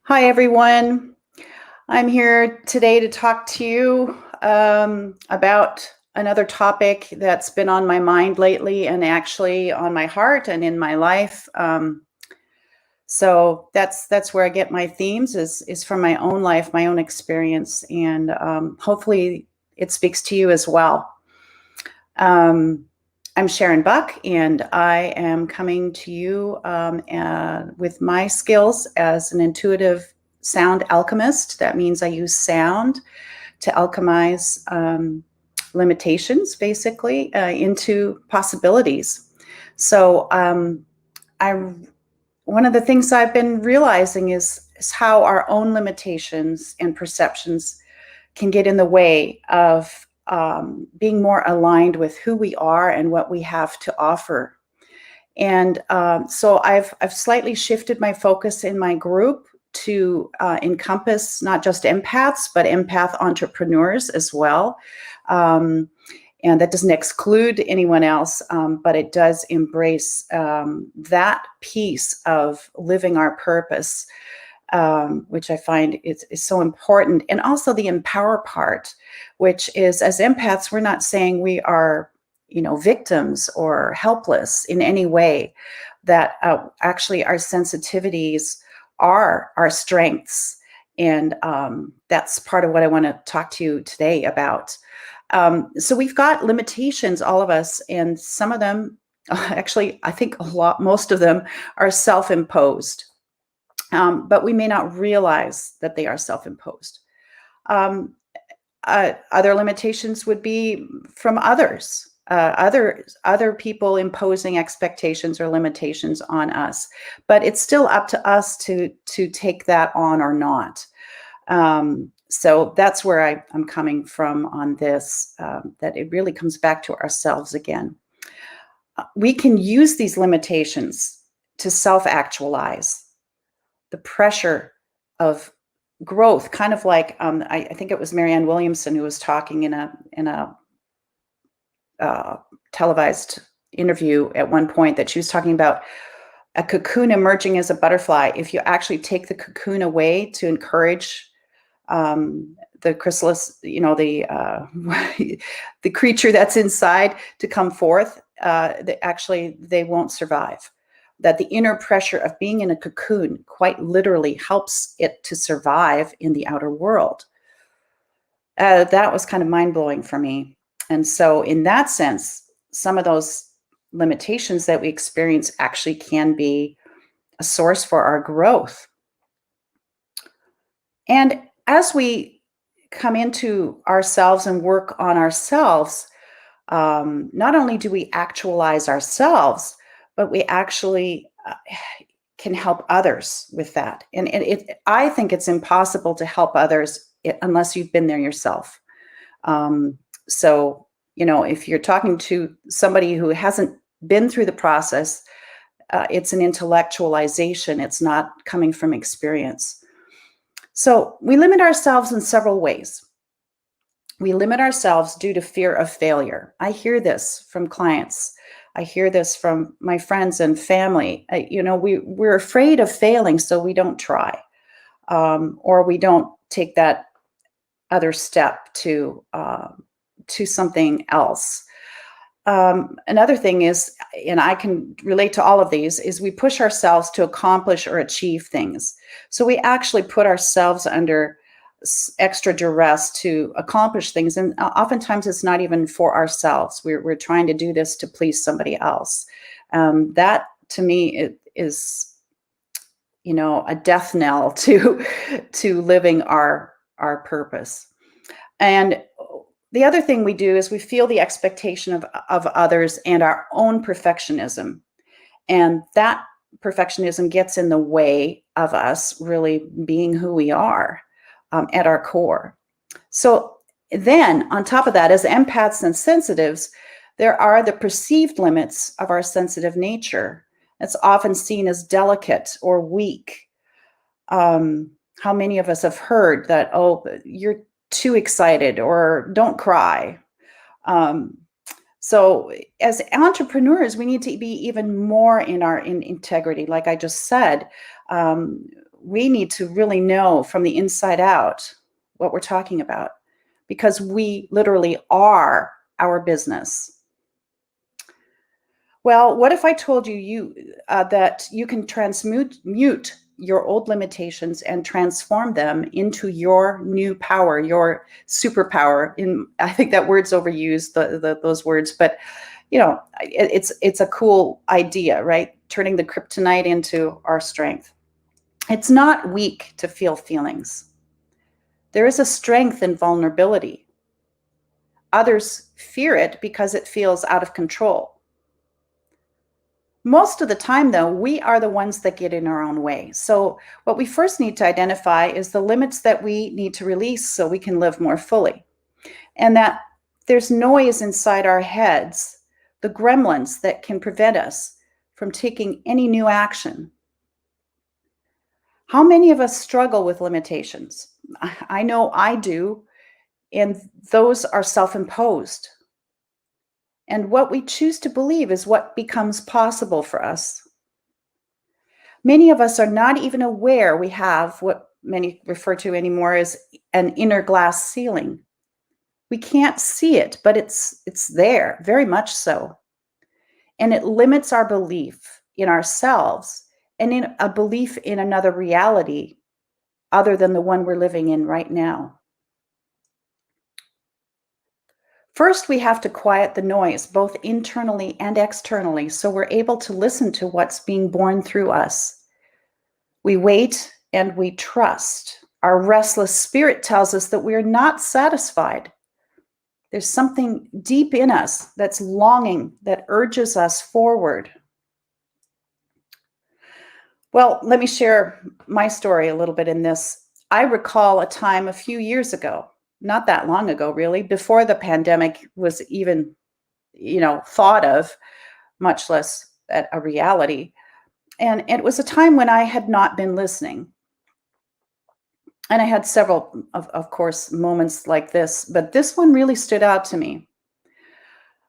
Hi, everyone. I'm here today to talk to you about another topic that's been on my mind lately and actually on my heart and in my life. So that's where I get my themes is from my own life, my own experience, and hopefully it speaks to you as well. Um, I'm Sharon Buck, and I am coming to you with my skills as an intuitive sound alchemist. That means I use sound to alchemize limitations, basically, into possibilities. So, one of the things I've been realizing is how our own limitations and perceptions can get in the way of being more aligned with who we are and what we have to offer. And so I've slightly shifted my focus in my group to encompass not just empaths, but empath entrepreneurs as well. And that doesn't exclude anyone else, but it does embrace that piece of living our purpose, which I find is so important. And also the empower part, which is, as empaths, we're not saying we are, victims or helpless in any way. That actually our sensitivities are our strengths. And that's part of what I want to talk to you today about. So we've got limitations, all of us, and some of them, actually, I think most of them are self-imposed. But we may not realize that they are self-imposed. Um, Other limitations would be from others, other people imposing expectations or limitations on us. But it's still up to us to take that on or not. So that's where I'm coming from on this, that it really comes back to ourselves again. We can use these limitations to self-actualize. The pressure of growth, kind of like I think it was Marianne Williamson who was talking in a televised interview at one point, that she was talking about a cocoon emerging as a butterfly. If you actually take the cocoon away to encourage the chrysalis, the creature that's inside to come forth, they won't survive. That the inner pressure of being in a cocoon quite literally helps it to survive in the outer world. That was kind of mind-blowing for me. And so in that sense, some of those limitations that we experience actually can be a source for our growth. And as we come into ourselves and work on ourselves, not only do we actualize ourselves, but we actually can help others with that. And I think it's impossible to help others unless you've been there yourself. So, if you're talking to somebody who hasn't been through the process, it's an intellectualization. It's not coming from experience. So we limit ourselves in several ways. We limit ourselves due to fear of failure. I hear this from clients. I hear this from my friends and family. We're afraid of failing, so we don't try, or we don't take that other step to something else. Another thing is, and I can relate to all of these, is we push ourselves to accomplish or achieve things. So we actually put ourselves under extra duress to accomplish things. And oftentimes it's not even for ourselves. We're trying to do this to please somebody else. That to me is, a death knell to living our purpose. And the other thing we do is we feel the expectation of others and our own perfectionism. And that perfectionism gets in the way of us really being who we are at our core. So then on top of that, as empaths and sensitives, there are the perceived limits of our sensitive nature. It's often seen as delicate or weak. How many of us have heard that, oh, you're too excited, or don't cry. So as entrepreneurs, we need to be even more in integrity. Like I just said, um, we need to really know from the inside out what we're talking about, because we literally are our business. Well, what if I told you that you can transmute mute your old limitations and transform them into your new power, your superpower? I think that word's overused, those words, but it's a cool idea, right? Turning the kryptonite into our strength. It's not weak to feel feelings. There is a strength in vulnerability. Others fear it because it feels out of control. Most of the time, though, we are the ones that get in our own way. So, what we first need to identify is the limits that we need to release so we can live more fully. And that there's noise inside our heads, the gremlins that can prevent us from taking any new action. How many of us struggle with limitations? I know I do, and those are self imposed. And what we choose to believe is what becomes possible for us. Many of us are not even aware we have what many refer to anymore as an inner glass ceiling. We can't see it, but it's there, very much so. And it limits our belief in ourselves and in a belief in another reality other than the one we're living in right now. First, we have to quiet the noise, both internally and externally, so we're able to listen to what's being born through us. We wait and we trust. Our restless spirit tells us that we're not satisfied. There's something deep in us that's longing, that urges us forward. Well, let me share my story a little bit in this. I recall a time a few years ago, not that long ago, really, before the pandemic was even, thought of, much less a reality. And it was a time when I had not been listening. And I had several, of course, moments like this, but this one really stood out to me.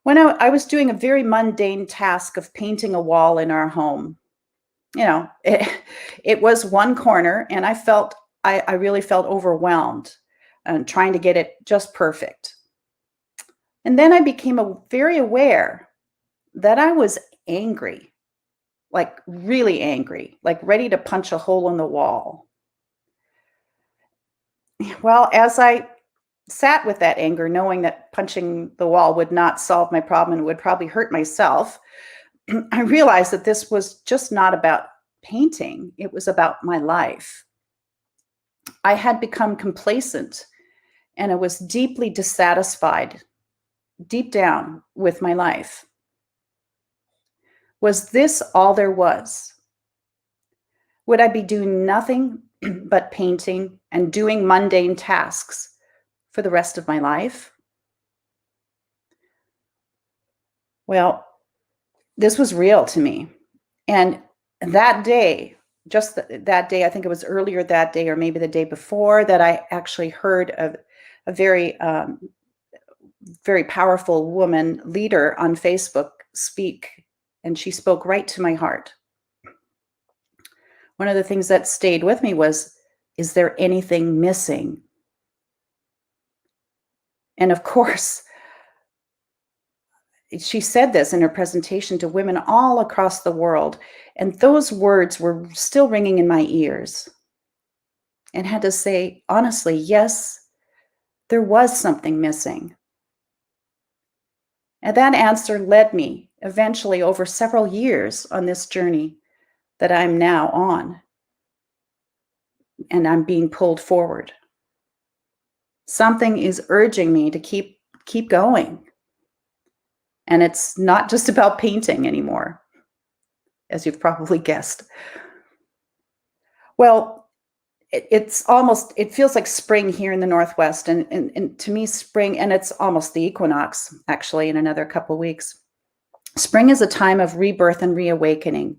When I was doing a very mundane task of painting a wall in our home, it was one corner, and I really felt overwhelmed and trying to get it just perfect. And then I became very aware that I was angry, like really angry, like ready to punch a hole in the wall. Well, as I sat with that anger, knowing that punching the wall would not solve my problem and would probably hurt myself, I realized that this was just not about painting. It was about my life. I had become complacent and I was deeply dissatisfied, deep down, with my life. Was this all there was? Would I be doing nothing but painting and doing mundane tasks for the rest of my life? Well, this was real to me. And that day, that day, I think it was earlier that day or maybe the day before, that I actually heard a very powerful woman leader on Facebook speak, and she spoke right to my heart. One of the things that stayed with me was, is there anything missing? And of course, she said this in her presentation to women all across the world, and those words were still ringing in my ears. And had to say, honestly, yes, there was something missing. And that answer led me eventually over several years on this journey that I'm now on. And I'm being pulled forward. Something is urging me to keep going. And it's not just about painting anymore, as you've probably guessed. Well, it feels like spring here in the Northwest. And to me, spring, and it's almost the equinox, actually, in another couple of weeks. Spring is a time of rebirth and reawakening.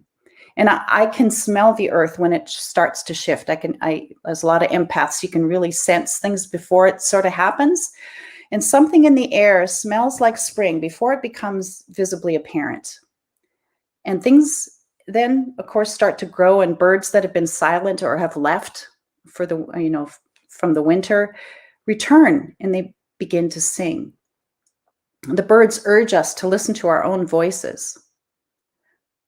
And I can smell the earth when it starts to shift. There's a lot of empaths. You can really sense things before it sort of happens. And something in the air smells like spring before it becomes visibly apparent. And things then, of course, start to grow, and birds that have been silent or have left for the, from the winter return and they begin to sing. The birds urge us to listen to our own voices.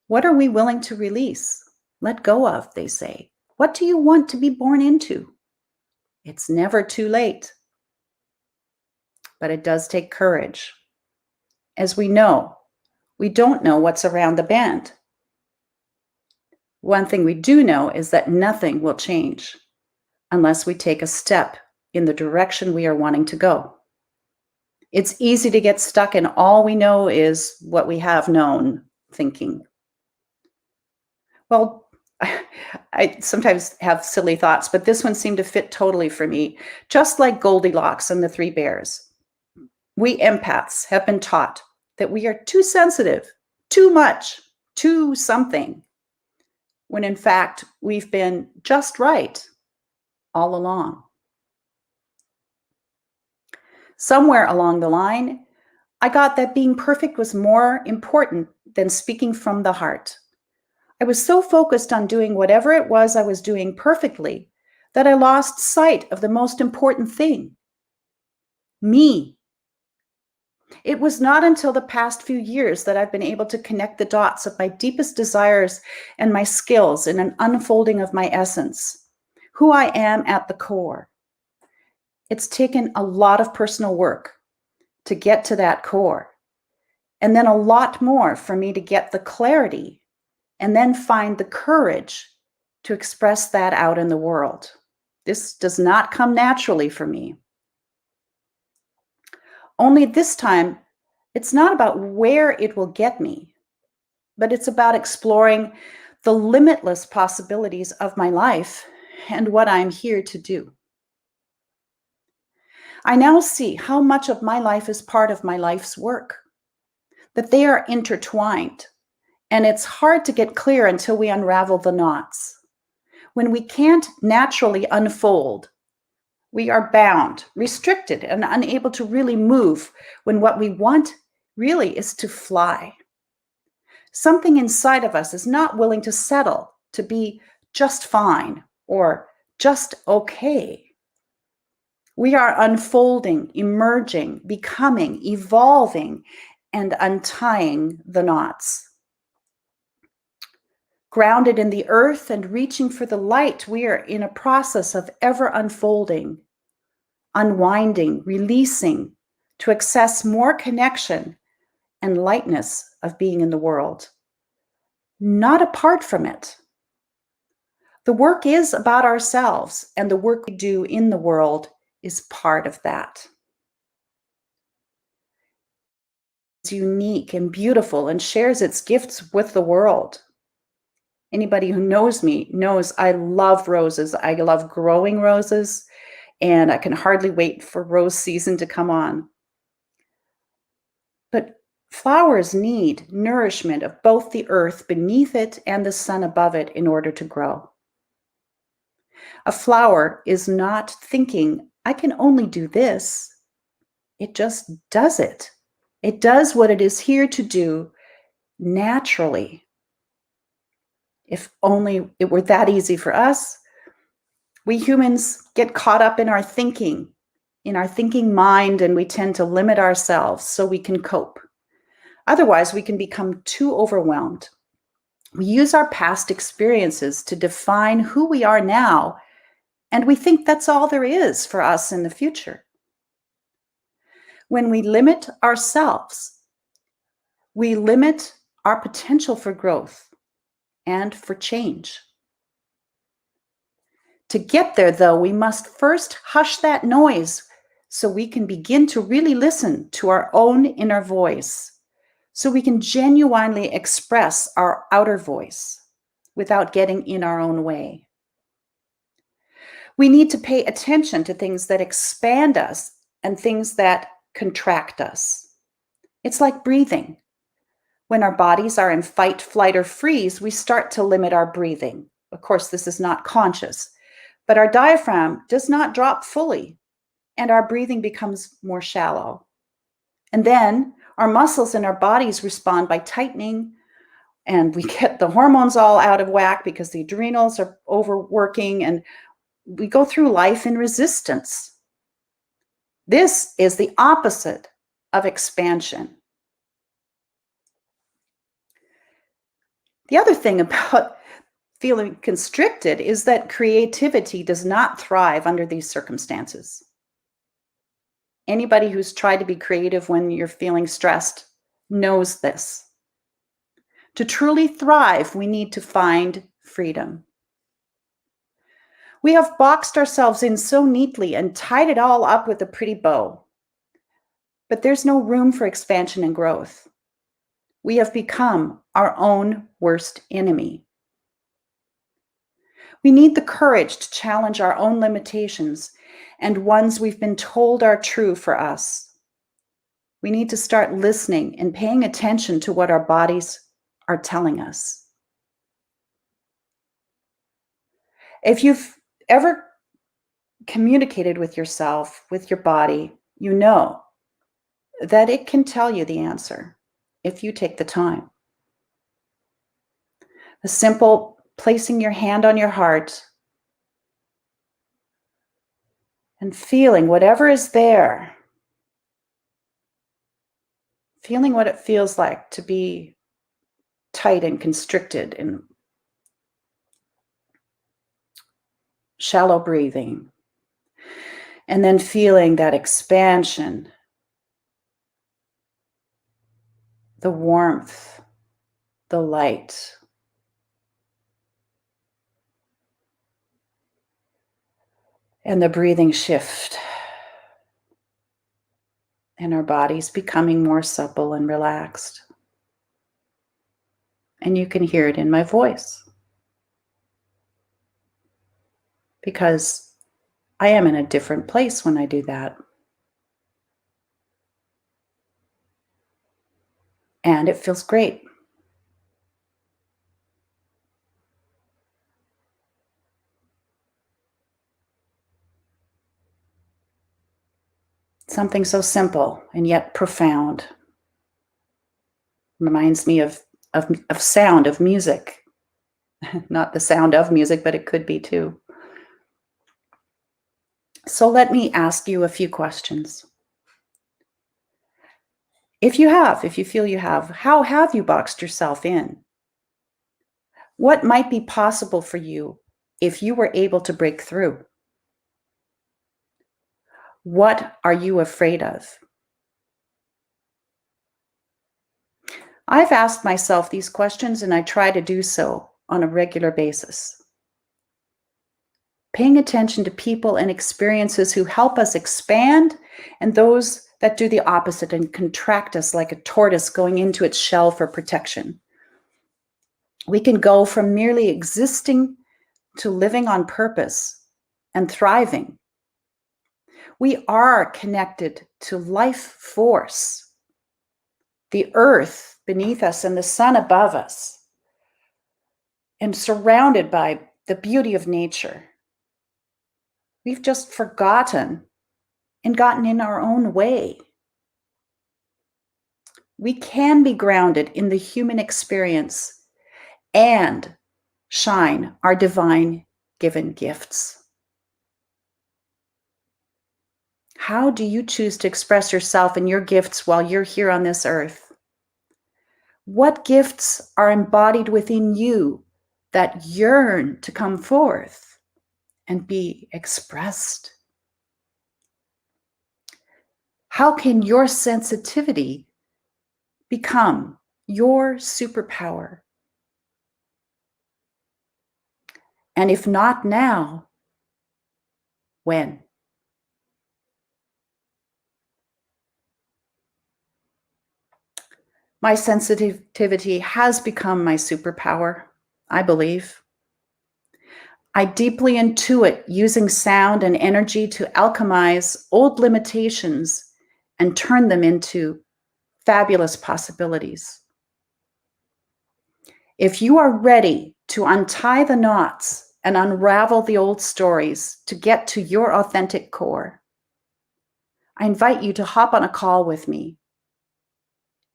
What are we willing to release? Let go of, they say. What do you want to be born into? It's never too late. But it does take courage. As we know, we don't know what's around the bend. One thing we do know is that nothing will change unless we take a step in the direction we are wanting to go. It's easy to get stuck in all we know is what we have known thinking. Well, I sometimes have silly thoughts, but this one seemed to fit totally for me. Just like Goldilocks and the Three Bears, we empaths have been taught that we are too sensitive, too much, too something, when in fact we've been just right all along. Somewhere along the line, I got that being perfect was more important than speaking from the heart. I was so focused on doing whatever it was I was doing perfectly that I lost sight of the most important thing, me. It was not until the past few years that I've been able to connect the dots of my deepest desires and my skills in an unfolding of my essence, who I am at the core. It's taken a lot of personal work to get to that core, and then a lot more for me to get the clarity and then find the courage to express that out in the world. This does not come naturally for me. Only this time, it's not about where it will get me, but it's about exploring the limitless possibilities of my life and what I'm here to do. I now see how much of my life is part of my life's work, that they are intertwined, and it's hard to get clear until we unravel the knots. When we can't naturally unfold, we are bound, restricted, and unable to really move when what we want really is to fly. Something inside of us is not willing to settle to be just fine or just okay. We are unfolding, emerging, becoming, evolving, and untying the knots. Grounded in the earth and reaching for the light, we are in a process of ever unfolding, unwinding, releasing to access more connection and lightness of being in the world, not apart from it. The work is about ourselves, and the work we do in the world is part of that. It's unique and beautiful and shares its gifts with the world. Anybody who knows me knows I love roses. I love growing roses, and I can hardly wait for rose season to come on. But flowers need nourishment of both the earth beneath it and the sun above it in order to grow. A flower is not thinking, I can only do this. It just does it. It does what it is here to do naturally. If only it were that easy for us. We humans get caught up in our thinking mind, and we tend to limit ourselves so we can cope. Otherwise, we can become too overwhelmed. We use our past experiences to define who we are now, and we think that's all there is for us in the future. When we limit ourselves, we limit our potential for growth and for change. To get there, though, we must first hush that noise so we can begin to really listen to our own inner voice, so we can genuinely express our outer voice without getting in our own way. We need to pay attention to things that expand us and things that contract us. It's like breathing. When our bodies are in fight, flight, or freeze, we start to limit our breathing. Of course, this is not conscious, but our diaphragm does not drop fully. and our breathing becomes more shallow. And then our muscles and our bodies respond by tightening, and we get the hormones all out of whack because the adrenals are overworking, and we go through life in resistance. This is the opposite of expansion. The other thing about feeling constricted is that creativity does not thrive under these circumstances. Anybody who's tried to be creative when you're feeling stressed knows this. To truly thrive, we need to find freedom. We have boxed ourselves in so neatly and tied it all up with a pretty bow. But there's no room for expansion and growth. We have become our own worst enemy. We need the courage to challenge our own limitations and ones we've been told are true for us. We need to start listening and paying attention to what our bodies are telling us. If you've ever communicated with yourself, with your body, you know that it can tell you the answer if you take the time. The simple placing your hand on your heart and feeling whatever is there, feeling what it feels like to be tight and constricted and shallow breathing, and then feeling that expansion, the warmth, the light. And the breathing shift. And our bodies becoming more supple and relaxed. And you can hear it in my voice. Because I am in a different place when I do that. And it feels great. Something so simple and yet profound. Reminds me of sound, of music. Not the sound of music, but it could be too. So let me ask you a few questions. If you feel you have, how have you boxed yourself in? What might be possible for you if you were able to break through? What are you afraid of? I've asked myself these questions, and I try to do so on a regular basis. Paying attention to people and experiences who help us expand, and those that do the opposite and contract us like a tortoise going into its shell for protection. We can go from merely existing to living on purpose and thriving. We are connected to life force, the earth beneath us and the sun above us, and surrounded by the beauty of nature. We've just forgotten and gotten in our own way. We can be grounded in the human experience and shine our divine given gifts. How do you choose to express yourself and your gifts while you're here on this earth? What gifts are embodied within you that yearn to come forth and be expressed? How can your sensitivity become your superpower? And if not now, when? My sensitivity has become my superpower, I believe. I deeply intuit using sound and energy to alchemize old limitations and turn them into fabulous possibilities. If you are ready to untie the knots and unravel the old stories to get to your authentic core, I invite you to hop on a call with me,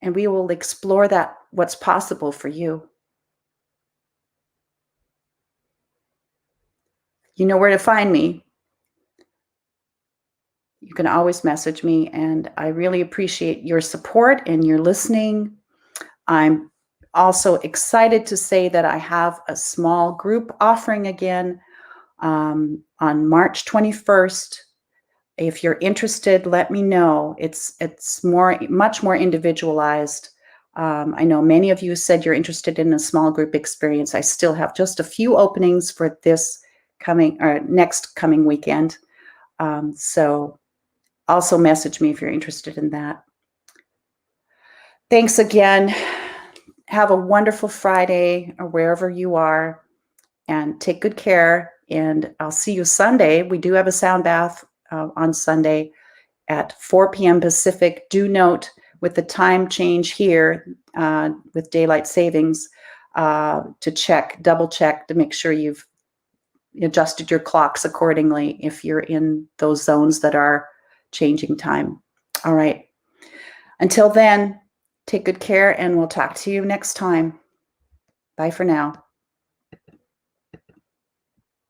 and we will explore what's possible for you. You know where to find me. You can always message me, and I really appreciate your support and your listening. I'm also excited to say that I have a small group offering again on March 21st. If you're interested, let me know. It's much more individualized. I know many of you said you're interested in a small group experience. I still have just a few openings for this next coming weekend. So also message me if you're interested in that. Thanks again. Have a wonderful Friday or wherever you are, and take good care. And I'll see you Sunday. We do have a sound bath on Sunday at 4 p.m. Pacific. Do note with the time change here with daylight savings to double check to make sure you've adjusted your clocks accordingly if you're in those zones that are changing time. All right. Until then, take good care, and we'll talk to you next time. Bye for now.